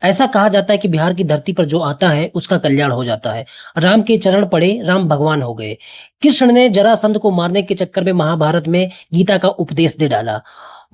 ऐसा कहा जाता है कि बिहार की धरती पर जो आता है उसका कल्याण हो जाता है। राम के चरण पड़े, राम भगवान हो गए। कृष्ण ने जरासंध को मारने के चक्कर में महाभारत में गीता का उपदेश दे डाला।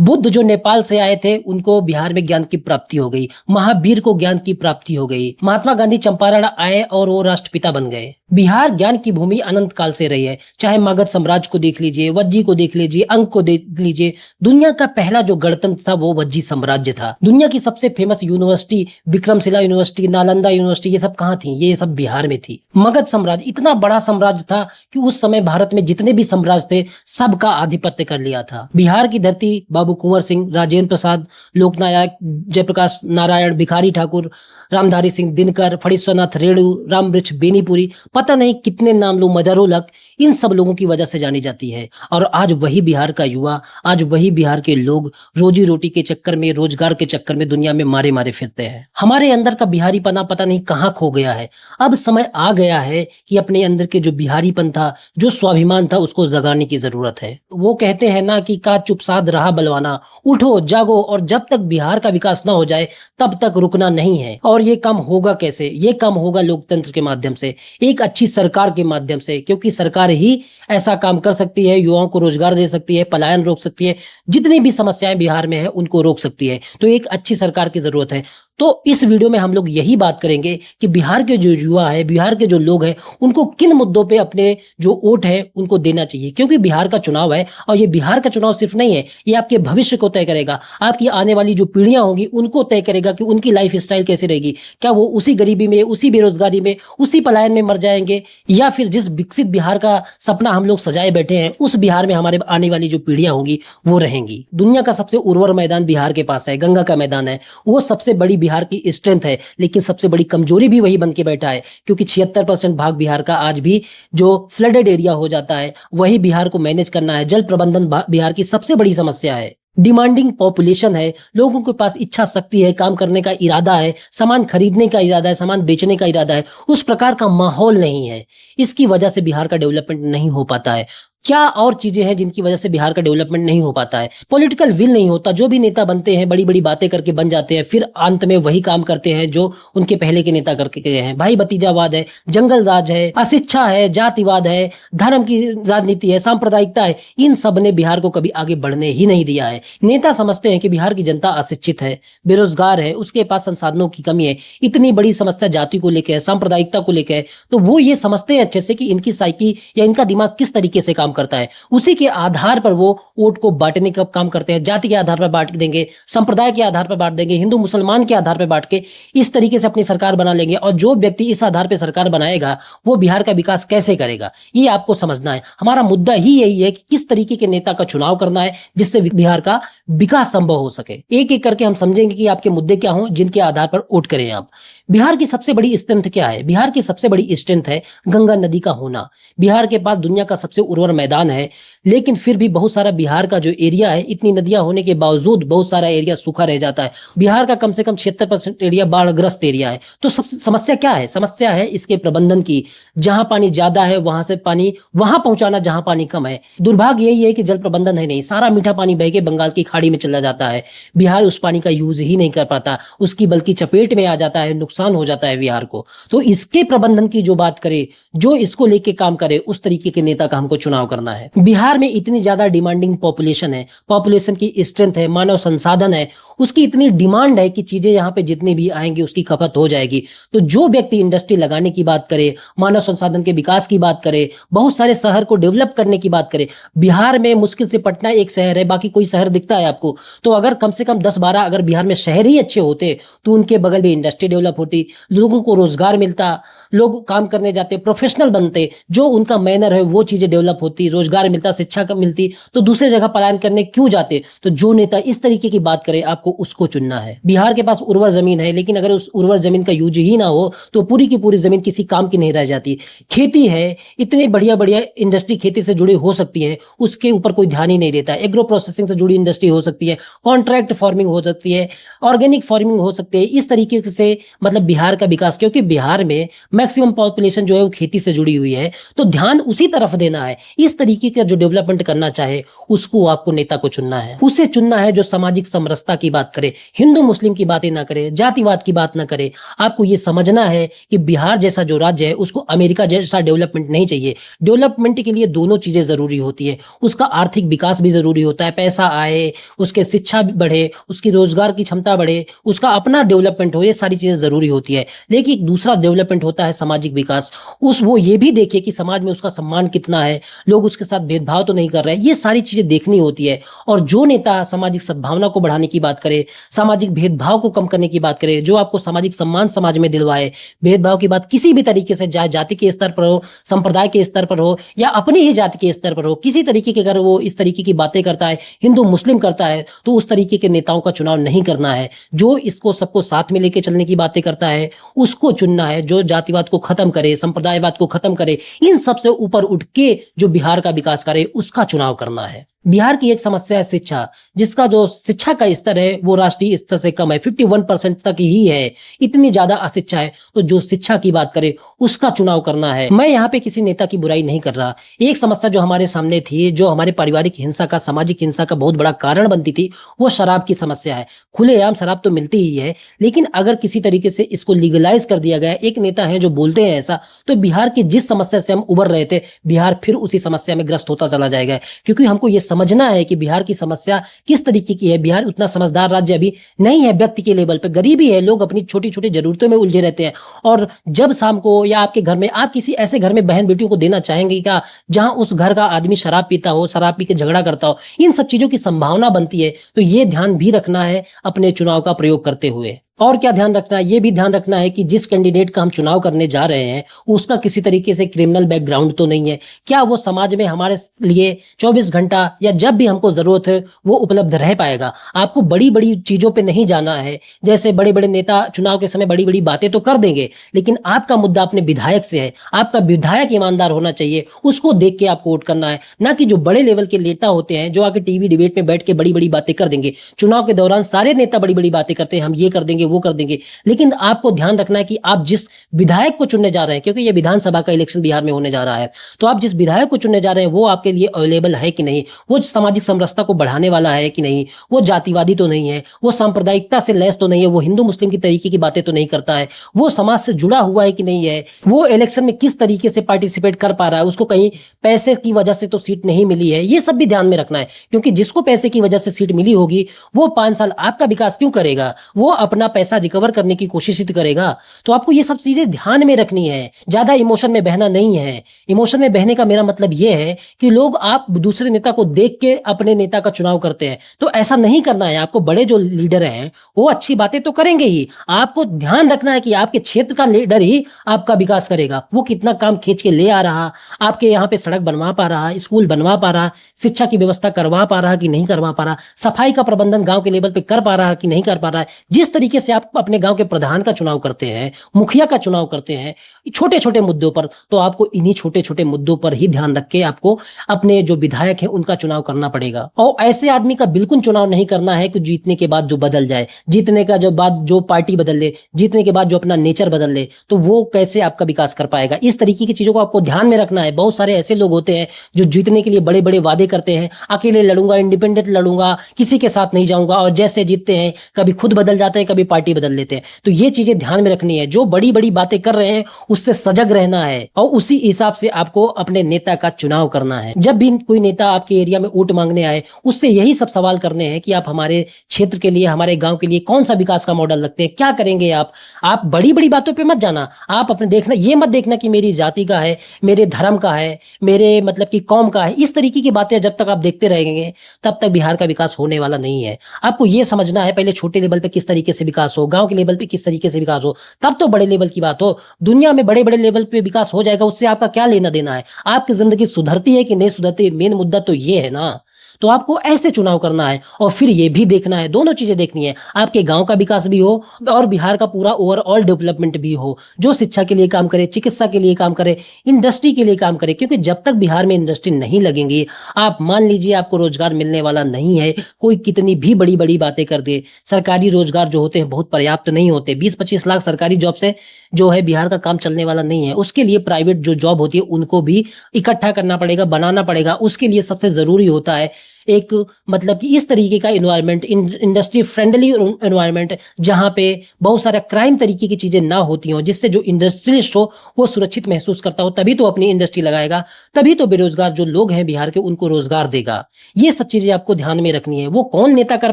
बुद्ध जो नेपाल से आए थे उनको बिहार में ज्ञान की प्राप्ति हो गई। महावीर को ज्ञान की प्राप्ति हो गई। महात्मा गांधी चंपारण आए और वो राष्ट्रपिता बन गए। बिहार ज्ञान की भूमि अनंत काल से रही है। चाहे मगध साम्राज्य को देख लीजिए, वज्जी को देख लीजिए, अंक को देख लीजिए। दुनिया का पहला जो गणतंत्र था वो वज्जी साम्राज्य था। दुनिया की सबसे famous university Vikramshila university, Nalanda university, ये सब कहाँ थी? ये सब बिहार में थी। मगध साम्राज्य इतना बड़ा साम्राज्य था कि उस समय भारत में जितने भी साम्राज्य थे सबका आधिपत्य कर लिया था। बिहार की धरती बाबू कुंवर सिंह, राजेंद्र प्रसाद, लोकनायक, जयप्रकाश नारायण, भिखारी ठाकुर, रामधारी सिंह दिनकर, फणीश्वरनाथ रेणु, रामवृक्ष बेनीपुरी, पता नहीं कितने नाम लो, मजरोलक, इन सब लोगों की वजह से जानी जाती है। और आज वही बिहार का युवा, आज वही बिहार के लोग रोजी रोटी के चक्कर में, रोजगार के चक्कर में दुनिया में मारे मारे फिरते हैं। हमारे अंदर का बिहारीपना पता नहीं कहाँ खो गया है। अब समय आ गया है कि अपने अंदर के जो बिहारीपन था, जो स्वाभिमान था, उसको जगाने की जरूरत है। वो कहते हैं ना कि का चुप साध रहा बलवाना, उठो जागो, और जब तक बिहार का विकास ना हो जाए तब तक रुकना नहीं है। और ये काम होगा कैसे? ये काम होगा लोकतंत्र के माध्यम से, एक अच्छी सरकार के माध्यम से, क्योंकि सरकार ही ऐसा काम कर सकती है, युवाओं को रोजगार दे सकती है, पलायन रोक सकती है, जितनी भी समस्याएं बिहार में है उनको रोक सकती है। तो एक अच्छी सरकार की जरूरत है। तो इस वीडियो में हम लोग यही बात करेंगे कि बिहार के जो युवा है, बिहार के जो लोग हैं, उनको किन मुद्दों पे अपने जो वोट है उनको देना चाहिए। क्योंकि बिहार का चुनाव है, और ये बिहार का चुनाव सिर्फ नहीं है, ये आपके भविष्य को तय करेगा। आपकी आने वाली जो पीढ़ियां होंगी उनको तय करेगा कि उनकी लाइफ स्टाइल कैसे रहेगी। क्या वो उसी गरीबी में, उसी बेरोजगारी में, उसी पलायन में मर जाएंगे, या फिर जिस विकसित बिहार का सपना हम लोग सजाए बैठे हैं उस बिहार में हमारे आने वाली जो पीढ़ियां होंगी वो रहेंगी। दुनिया का सबसे उर्वर मैदान बिहार के पास है, गंगा का मैदान है। वो सबसे बड़ी बिहार की स्ट्रेंथ है, लेकिन सबसे बड़ी कमजोरी भी वही बन के बैठा है। क्योंकि 76% भाग बिहार का आज भी जो फ्लडेड एरिया हो जाता है वही बिहार को मैनेज करना है। जल प्रबंधन बिहार की सबसे बड़ी समस्या है। डिमांडिंग पॉपुलेशन है, लोगों के पास इच्छा शक्ति है, काम करने का इरादा है, सामान खरीदने का इरादा है, सामान बेचने का इरादा है, उस प्रकार का माहौल नहीं है। इसकी वजह से बिहार का डेवलपमेंट नहीं हो पाता है। क्या और चीजें हैं जिनकी वजह से बिहार का डेवलपमेंट नहीं हो पाता है? पॉलिटिकल विल नहीं होता। जो भी नेता बनते हैं बड़ी बड़ी बातें करके बन जाते हैं, फिर अंत में वही काम करते हैं जो उनके पहले के नेता करके गए हैं। भाई भतीजावाद है, जंगल राज है, अशिक्षा है, जातिवाद है, धर्म की राजनीति है, सांप्रदायिकता है। इन सब ने बिहार को कभी आगे बढ़ने ही नहीं दिया है। नेता समझते हैं कि बिहार की जनता अशिक्षित है, बेरोजगार है, उसके पास संसाधनों की कमी है, इतनी बड़ी समस्या जाति को लेकर है, सांप्रदायिकता को लेकर है, तो वो ये समझते हैं अच्छे से कि इनकी साइकी या इनका दिमाग किस तरीके से काम करता है। उसी के आधार पर वो वोट को बांटने का काम करते हैं। जाति के आधार पर बांट देंगे, संप्रदाय के आधार पर बांट देंगे, हिंदू मुसलमान के आधार पर बांट के इस तरीके से अपनी सरकार बना लेंगे। और जो व्यक्ति इस आधार पर सरकार बनाएगा वो बिहार का विकास कैसे करेगा, ये आपको समझना है। हमारा मुद्दा ही यही है कि किस तरीके के नेता का चुनाव करना है जिससे बिहार का विकास संभव हो सके। एक एक करके हम समझेंगे कि आपके मुद्दे क्या हों जिनके आधार पर वोट करें आप। बिहार की सबसे बड़ी स्ट्रेंथ क्या है? बिहार की सबसे बड़ी स्ट्रेंथ है गंगा नदी का होना। बिहार के पास दुनिया का सबसे उर्वर मैदान है, लेकिन फिर भी बहुत सारा बिहार का जो एरिया है, इतनी नदियां होने के बावजूद बहुत सारा एरिया सूखा रह जाता है। बिहार का कम से कम 76% एरिया बाढ़ग्रस्त एरिया है। तो सबसे समस्या क्या है? समस्या है इसके प्रबंधन की। जहां पानी ज्यादा है वहां से पानी वहां पहुंचाना जहां पानी कम है। दुर्भाग्य यही है कि जल प्रबंधन है नहीं। सारा मीठा पानी बह के बंगाल की खाड़ी में चला जाता है। बिहार उस पानी का यूज ही नहीं कर पाता, उसकी बल्कि चपेट में आ जाता है, नुकसान हो जाता है बिहार को। तो इसके प्रबंधन की जो बात करे, जो इसको लेके काम करे, उस तरीके के नेता का हमको चुनाव करना है। बिहार में इतनी ज्यादा डिमांडिंग पॉपुलेशन है, पॉपुलेशन की स्ट्रेंथ है, मानव संसाधन है, उसकी इतनी डिमांड है कि चीजें यहाँ पे जितनी भी आएंगी उसकी खपत हो जाएगी। तो जो व्यक्ति इंडस्ट्री लगाने की बात करे, मानव संसाधन के विकास की बात करे, बहुत सारे शहर को डेवलप करने की बात करे। बिहार में मुश्किल से पटना एक शहर है, बाकी कोई शहर दिखता है आपको? तो अगर कम से कम 10-12 अगर बिहार में शहर ही अच्छे होते तो उनके बगल में इंडस्ट्री डेवलप होती, लोगों को रोजगार मिलता, लोग काम करने जाते, प्रोफेशनल बनते, जो उनका मैनर है वो चीजें डेवलप होती, रोजगार मिलता, शिक्षा मिलती, तो दूसरे जगह पलायन करने क्यों जाते? तो जो नेता इस तरीके की बात करे आपको उसको चुनना है। बिहार के पास उर्वर जमीन है, लेकिन अगर उस उर्वर जमीन का यूज ही ना हो तो पूरी की पूरी जमीन किसी काम की नहीं रह जाती। खेती है, इतनी बढ़िया बढ़िया इंडस्ट्री खेती से जुड़ी हो सकती है, उसके ऊपर कोई ध्यान ही नहीं देता। एग्रो प्रोसेसिंग से जुड़ी इंडस्ट्री हो सकती है, कॉन्ट्रैक्ट फार्मिंग हो सकती है, ऑर्गेनिक फार्मिंग हो सकती है। इस तरीके से मतलब बिहार का विकास, क्योंकि बिहार में मैक्सिमम पॉपुलेशन जो है वो खेती से जुड़ी हुई है, तो ध्यान उसी तरफ देना है। इस तरीके का जो डेवलपमेंट करना चाहे उसको आपको नेता को चुनना है। उसे चुनना है जो सामाजिक समरसता की बात करे, हिंदू मुस्लिम की बातें ना करे, जातिवाद की बात ना करे। आपको ये समझना है कि बिहार जैसा जो राज्य है उसको अमेरिका जैसा डेवलपमेंट नहीं चाहिए। डेवलपमेंट के लिए दोनों चीजें जरूरी होती है। उसका आर्थिक विकास भी जरूरी होता है, पैसा आए, उसके शिक्षा भी बढ़े, उसकी रोजगार की क्षमता बढ़े, उसका अपना डेवलपमेंट हो, ये सारी चीजें जरूरी होती है। लेकिन दूसरा डेवलपमेंट होता है सामाजिक विकास। उस वो ये भी देखे कि समाज में उसका सम्मान कितना है, लोग उसके साथ भेदभाव तो नहीं कर रहे हैं, ये सारी चीजें देखनी होती है। और जो नेता सामाजिक सद्भावना को बढ़ाने की बात करे, सामाजिक भेदभाव को कम करने की बात करे, जो आपको सामाजिक सम्मान समाज में दिलवाए, भेदभाव की बात किसी भी तरीके से, चाहे जाति के स्तर पर हो, संप्रदाय के स्तर पर हो, या अपनी ही जाति के स्तर पर हो, किसी तरीके के अगर वो इस तरीके की बातें करता है, हिंदू मुस्लिम करता है, तो उस तरीके के नेताओं का चुनाव नहीं करना है। जो इसको सबको साथ में लेके चलने की बातें करता है उसको चुनना है, जो जातिवाद को खत्म करे, संप्रदायवाद को खत्म करे, इन सबसे ऊपर उठ के जो बिहार का विकास करे, उसका चुनाव करना है। बिहार की एक समस्या है शिक्षा, जिसका जो शिक्षा का स्तर है वो राष्ट्रीय स्तर से कम है, 51% तक ही है। इतनी ज्यादा अशिक्षा है, तो जो शिक्षा की बात करे उसका चुनाव करना है। मैं यहाँ पे किसी नेता की बुराई नहीं कर रहा। एक समस्या जो हमारे सामने थी, जो हमारे पारिवारिक हिंसा का, सामाजिक हिंसा का बहुत बड़ा कारण बनती थी, वो शराब की समस्या है। खुलेआम शराब तो मिलती ही है, लेकिन अगर किसी तरीके से इसको लीगलाइज कर दिया गया, एक नेता है जो बोलते हैं ऐसा, तो बिहार की जिस समस्या से हम उबर रहे थे, बिहार फिर उसी समस्या में ग्रस्त होता चला जाएगा। क्योंकि हमको ये समझना है कि बिहार की समस्या किस तरीके की है। बिहार उतना समझदार राज्य अभी नहीं है, व्यक्ति के लेवल पे गरीबी है, लोग अपनी छोटी छोटी जरूरतों में उलझे रहते हैं। और जब शाम को या आपके घर में आप किसी ऐसे घर में बहन बेटियों को देना चाहेंगे क्या जहां उस घर का आदमी शराब पीता हो, शराब पी के झगड़ा करता हो, इन सब चीजों की संभावना बनती है। तो ये ध्यान भी रखना है अपने चुनाव का प्रयोग करते हुए। और क्या ध्यान रखना है, ये भी ध्यान रखना है कि जिस कैंडिडेट का हम चुनाव करने जा रहे हैं उसका किसी तरीके से क्रिमिनल बैकग्राउंड तो नहीं है। क्या वो समाज में हमारे लिए 24 घंटा या जब भी हमको जरूरत है वो उपलब्ध रह पाएगा। आपको बड़ी बड़ी चीजों पे नहीं जाना है। जैसे बड़े बड़े नेता चुनाव के समय बड़ी बड़ी बातें तो कर देंगे, लेकिन आपका मुद्दा अपने विधायक से है। आपका विधायक ईमानदार होना चाहिए, उसको देख के आपको वोट करना है, ना कि जो बड़े लेवल के नेता होते हैं जो आके टीवी डिबेट में बैठ के बड़ी बड़ी बातें कर देंगे। चुनाव के दौरान सारे नेता बड़ी बड़ी बातें करते हैं, हम ये कर देंगे वो कर देंगे, लेकिन आपको ध्यान रखना है कि आप जिस विधायक को चुनने जा रहे हैं, क्योंकि ये विधानसभा का इलेक्शन बिहार में होने जा रहा है, तो आप जिस विधायक को चुनने जा रहे हैं वो आपके लिए अवेलेबल है कि नहीं, वो सामाजिक समरसता को बढ़ाने वाला है कि नहीं, वो जातिवादी तो नहीं है, वो सांप्रदायिकता से लैस तो नहीं है, वो हिंदू मुस्लिम की तरीके की बातें तो नहीं करता है, वो समाज से जुड़ा हुआ है कि नहीं है, वो इलेक्शन में किस तरीके से पार्टिसिपेट कर पा रहा है, उसको कहीं पैसे की वजह से तो सीट नहीं मिली है, ये सब भी ध्यान में रखना है। क्योंकि जिसको पैसे की वजह से सीट मिली होगी वो 5 साल आपका विकास क्यों करेगा, वो अपना पैसा रिकवर करने की कोशिश ही करेगा। तो आपको ये सब चीजें ध्यान में रखनी है, ज्यादा इमोशन में बहना नहीं है। इमोशन में बहने का मेरा मतलब ये है कि लोग आप दूसरे नेता को देख के अपने नेता का चुनाव करते हैं, तो ऐसा नहीं करना है। आपको बड़े जो लीडर हैं वो अच्छी बातें तो करेंगे ही, आपको ध्यान रखना है कि आपके क्षेत्र का लीडर ही आपका विकास करेगा। वो कितना काम खींच के ले आ रहा, आपके यहाँ पे सड़क बनवा पा रहा, स्कूल बनवा पा रहा, शिक्षा की व्यवस्था करवा पा रहा कि नहीं करवा पा रहा, सफाई का प्रबंधन गांव के लेवल पे कर पा रहा कि नहीं कर पा रहा है। जिस तरीके से आप अपने गांव के प्रधान का चुनाव करते हैं, मुखिया का चुनाव करते हैं छोटे छोटे मुद्दों पर, तो आपको इन्हीं छोटे छोटे मुद्दों पर ही ध्यान रख के आपको अपने जो विधायक हैं उनका चुनाव करना पड़ेगा। और ऐसे आदमी का बिल्कुल चुनाव नहीं करना है कि जीतने के बाद जो बदल जाए, जीतने का जो बाद जो पार्टी बदल ले, जीतने के बाद जो अपना नेचर बदल ले, तो वो कैसे आपका विकास कर पाएगा। इस तरीके की चीजों को आपको ध्यान में रखना है। बहुत सारे ऐसे लोग होते हैं जो जीतने के लिए बड़े बड़े वादे करते हैं, अकेले लड़ूंगा, इंडिपेंडेंट लड़ूंगा, किसी के साथ नहीं जाऊंगा, और जैसे जीतते हैं कभी खुद बदल जाते हैं, कभी पार्टी बदल लेते हैं। तो ये चीजें ध्यान में रखनी है। जो बड़ी बड़ी बातें कर रहे हैं उससे सजग रहना है और उसी हिसाब से आपको अपने नेता का चुनाव करना है। जब भी कोई नेता आपके एरिया में वोट मांगने आए उससे यही सब सवाल करने हैं कि आप हमारे क्षेत्र के लिए, हमारे गांव के लिए कौन सा विकास का मॉडल रखते हैं, क्या करेंगे आप बड़ी बड़ी बातों पे मत जाना। आप अपने देखना, ये मत देखना कि मेरी जाति का है, मेरे धर्म का है, मेरे मतलब कि कौम का है। इस तरीके की बातें जब तक आप देखते रहेंगे तब तक बिहार का विकास होने वाला नहीं है। आपको ये समझना है पहले छोटे लेवल पे किस तरीके से विकास हो, गांव के लेवल पे किस तरीके से विकास हो, तब तो बड़े लेवल की बात हो। दुनिया में बड़े बड़े लेवल पे विकास हो जाएगा, उससे आपका क्या लेना देना है। आपकी जिंदगी सुधरती है कि नहीं सुधरती, मेन मुद्दा तो ये है ना। तो आपको ऐसे चुनाव करना है और फिर ये भी देखना है, दोनों चीजें देखनी है, आपके गांव का विकास भी हो और बिहार का पूरा ओवरऑल डेवलपमेंट भी हो। जो शिक्षा के लिए काम करे, चिकित्सा के लिए काम करे, इंडस्ट्री के लिए काम करे, क्योंकि जब तक बिहार में इंडस्ट्री नहीं लगेंगी, आप मान लीजिए आपको रोजगार मिलने वाला नहीं है। कोई कितनी भी बड़ी बड़ी बातें कर दे, सरकारी रोजगार जो होते हैं बहुत पर्याप्त नहीं होते। 20-25 लाख सरकारी जॉब से जो है बिहार का काम चलने वाला नहीं है। उसके लिए प्राइवेट जो जॉब होती है उनको भी इकट्ठा करना पड़ेगा, बनाना पड़ेगा। उसके लिए सबसे जरूरी होता है एक मतलब कि इस तरीके का एनवायरनमेंट, इंडस्ट्री फ्रेंडली एनवायरनमेंट, जहां पे बहुत सारा क्राइम तरीके की चीजें ना होती हों, जिससे जो इंडस्ट्रियलिस्ट हो वो सुरक्षित महसूस करता हो, तभी तो अपनी इंडस्ट्री लगाएगा, तभी तो बेरोजगार जो लोग हैं बिहार के उनको रोजगार देगा। ये सब चीजें आपको ध्यान में रखनी है। वो कौन नेता कर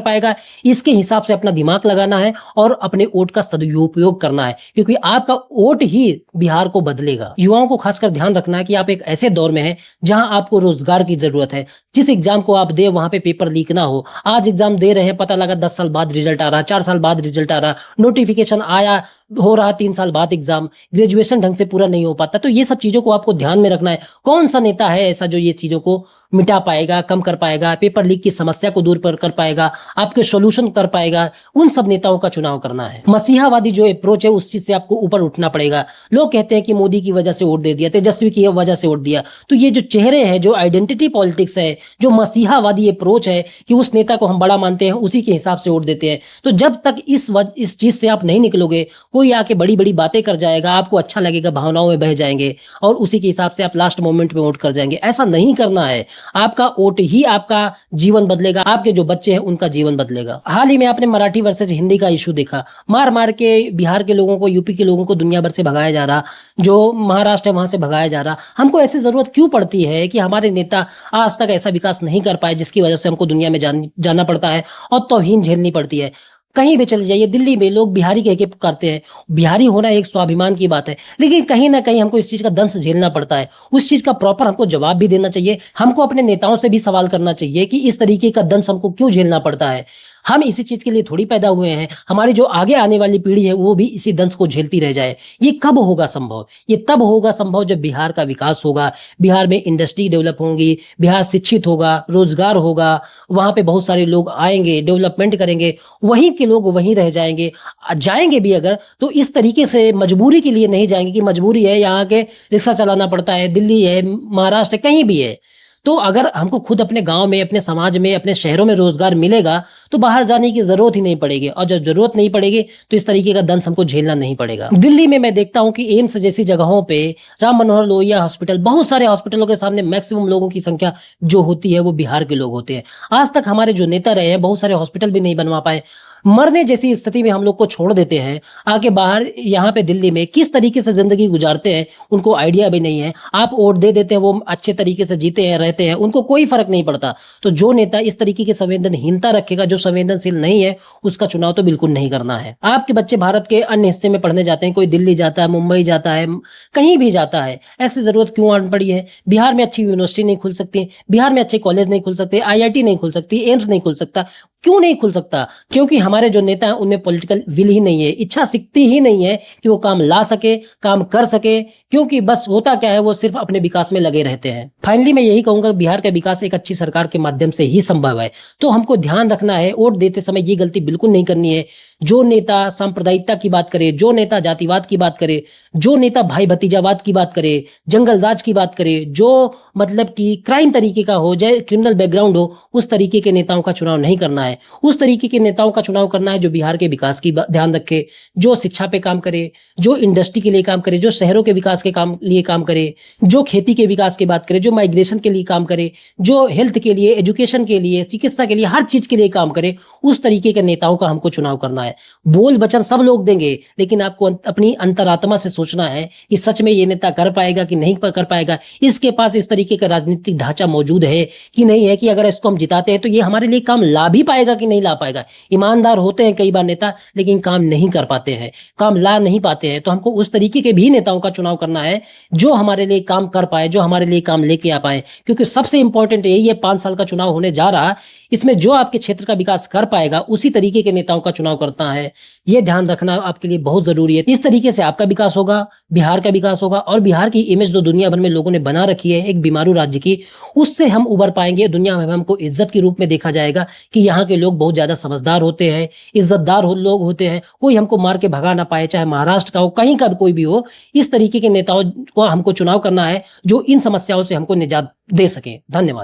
पाएगा, इसके हिसाब से अपना दिमाग लगाना है और अपने वोट का सदुपयोग करना है, क्योंकि आपका वोट ही बिहार को बदलेगा। युवाओं को खासकर ध्यान रखना है कि आप एक ऐसे दौर में हैं जहां आपको रोजगार की जरूरत है। जिस एग्जाम को आप दे वहां पे पेपर लीक ना हो। आज एग्जाम दे रहे हैं, पता लगा 10 साल बाद रिजल्ट आ रहा, 4 साल बाद रिजल्ट आ रहा, नोटिफिकेशन आया, हो रहा 3 साल बाद एग्जाम, ग्रेजुएशन ढंग से पूरा नहीं हो पाता। तो ये सब चीजों को आपको ध्यान में रखना है। कौन सा नेता है ऐसा जो ये चीजों को मिटा पाएगा, कम कर पाएगा, पेपर लीक की समस्या को दूर कर पाएगा, आपके सोल्यूशन कर पाएगा, उन सब नेताओं का चुनाव करना है। मसीहावादी जो अप्रोच है उस चीज से आपको ऊपर उठना पड़ेगा। लोग कहते हैं कि मोदी की वजह से वोट दे दिया, तेजस्वी की वजह से वोट दिया, तो ये जो चेहरे हैं, जो आइडेंटिटी पॉलिटिक्स है, जो मसीहावादी अप्रोच है कि उस नेता को हम बड़ा मानते हैं, उसी के हिसाब से वोट देते हैं। तो जब तक इस चीज से आप नहीं निकलोगे, कोई आके बड़ी बड़ी बातें कर जाएगा, आपको अच्छा लगेगा, भावनाओं में बह जाएंगे और उसी के हिसाब से आप लास्ट मोमेंट में वोट कर जाएंगे। ऐसा नहीं करना है। आपका वोट ही आपका जीवन बदलेगा, आपके जो बच्चे हैं उनका जीवन बदलेगा। हाल ही में आपने मराठी वर्सेस हिंदी का इशू देखा, मार मार के बिहार के लोगों को, यूपी के लोगों को दुनिया भर से भगाया जा रहा, जो महाराष्ट्र है वहां से भगाया जा रहा। हमको ऐसी जरूरत क्यों पड़ती है कि हमारे नेता आज तक ऐसा विकास नहीं कर पाए जिसकी वजह से हमको दुनिया में जाना पड़ता है और तौहीन झेलनी पड़ती है। कहीं भी चले जाइए, दिल्ली में लोग बिहारी कह के पुकारते हैं। बिहारी होना एक स्वाभिमान की बात है, लेकिन कहीं ना कहीं हमको इस चीज का दंश झेलना पड़ता है। उस चीज का प्रॉपर हमको जवाब भी देना चाहिए। हमको अपने नेताओं से भी सवाल करना चाहिए कि इस तरीके का दंश हमको क्यों झेलना पड़ता है। हम इसी चीज के लिए थोड़ी पैदा हुए हैं। हमारी जो आगे आने वाली पीढ़ी है वो भी इसी दंश को झेलती रह जाए। ये कब होगा संभव? ये तब होगा संभव जब बिहार का विकास होगा, बिहार में इंडस्ट्री डेवलप होंगी, बिहार शिक्षित होगा, रोजगार होगा, वहां पे बहुत सारे लोग आएंगे, डेवलपमेंट करेंगे। वहीं के लोग वहीं रह जाएंगे। जाएंगे भी अगर तो इस तरीके से मजबूरी के लिए नहीं जाएंगे कि मजबूरी है, यहाँ के रिक्शा चलाना पड़ता है, दिल्ली है, महाराष्ट्र कहीं भी है। तो अगर हमको खुद अपने गांव में, अपने समाज में, अपने शहरों में रोजगार मिलेगा तो बाहर जाने की जरूरत ही नहीं पड़ेगी। और जब जरूरत नहीं पड़ेगी तो इस तरीके का दंश हमको झेलना नहीं पड़ेगा। दिल्ली में मैं देखता हूं कि एम्स जैसी जगहों पे, राम मनोहर लोहिया हॉस्पिटल, बहुत सारे हॉस्पिटलों के सामने मैक्सिमम लोगों की संख्या जो होती है वो बिहार के लोग होते हैं। आज तक हमारे जो नेता रहे हैं बहुत सारे हॉस्पिटल भी नहीं बनवा पाए। मरने जैसी स्थिति में हम लोग को छोड़ देते हैं, आके बाहर यहाँ पे दिल्ली में किस तरीके से जिंदगी गुजारते हैं उनको आइडिया भी नहीं है। आप वोट दे देते हैं, वो अच्छे तरीके से जीते हैं, रहते हैं, उनको कोई फर्क नहीं पड़ता। तो जो नेता इस तरीके की संवेदनहीनता रखेगा, जो संवेदनशील नहीं है, उसका चुनाव तो बिल्कुल नहीं करना है। आपके बच्चे भारत के अन्य हिस्से में पढ़ने जाते हैं, कोई दिल्ली जाता है, मुंबई जाता है, कहीं भी जाता है, ऐसी जरूरत क्यों आन पड़ी है? बिहार में अच्छी यूनिवर्सिटी नहीं खुल सकती, बिहार में अच्छे कॉलेज नहीं खुल सकते, IIT नहीं खुल सकती, एम्स नहीं खुल सकता। क्यों नहीं खुल सकता? क्योंकि हमारे जो नेता हैं उनमें पॉलिटिकल विल ही नहीं है, इच्छा शक्ति ही नहीं है कि वो काम ला सके, काम कर सके। क्योंकि बस होता क्या है, वो सिर्फ अपने विकास में लगे रहते हैं। फाइनली मैं यही कहूंगा, बिहार का विकास एक अच्छी सरकार के माध्यम से ही संभव है। तो हमको ध्यान रखना है, वोट देते समय ये गलती बिल्कुल नहीं करनी है। जो नेता सांप्रदायिकता की बात करे, जो नेता जातिवाद की बात करे, जो नेता भाई भतीजावाद की बात करे, जंगलराज की बात करे, जो मतलब कि क्राइम तरीके का हो जाए, क्रिमिनल बैकग्राउंड हो, उस तरीके के नेताओं का चुनाव नहीं करना है। उस तरीके के नेताओं का चुनाव करना है जो बिहार के विकास की ध्यान रखे, जो शिक्षा पे काम करे, जो इंडस्ट्री के लिए काम करे, जो शहरों के विकास के लिए काम करे, जो खेती के विकास की बात करे, जो माइग्रेशन के लिए काम करे, जो हेल्थ के लिए, एजुकेशन के लिए, चिकित्सा के लिए, हर चीज के लिए काम करे। उस तरीके के नेताओं का हमको चुनाव करना है। बोल वचन सब लोग देंगे, लेकिन आपको अपनी अंतरात्मा से सोचना है कि सच में ये नेता कर पाएगा कि नहीं कर पाएगा, इसके पास इस तरीके का राजनीतिक ढांचा मौजूद है कि नहीं है, कि अगर इसको हम जिताते हैं तो ये हमारे लिए काम ला भी पाएगा कि नहीं ला पाएगा। ईमानदार होते हैं कई बार नेता, लेकिन काम नहीं कर पाते हैं, काम ला नहीं पाते हैं। तो हमको उस तरीके के भी नेताओं का चुनाव करना है जो हमारे लिए काम कर पाए, जो हमारे लिए काम लेके आ पाए। क्योंकि सबसे इंपॉर्टेंट यही है, 5 साल का चुनाव होने जा रहा, इसमें जो आपके क्षेत्र का विकास कर पाएगा उसी तरीके के नेताओं का चुनाव करता है। ये ध्यान रखना आपके लिए बहुत जरूरी है। इस तरीके से आपका विकास होगा, बिहार का विकास होगा, और बिहार की इमेज जो दुनिया भर में लोगों ने बना रखी है एक बीमारू राज्य की, उससे हम उबर पाएंगे। दुनिया में हमको इज्जत के रूप में देखा जाएगा कि यहाँ के लोग बहुत ज्यादा समझदार होते हैं, इज्जतदार लोग होते हैं, कोई हमको मार के भगा ना पाए, चाहे महाराष्ट्र का हो, कहीं का कोई भी हो। इस तरीके के नेताओं को हमको चुनाव करना है जो इन समस्याओं से हमको निजात दे सके। धन्यवाद।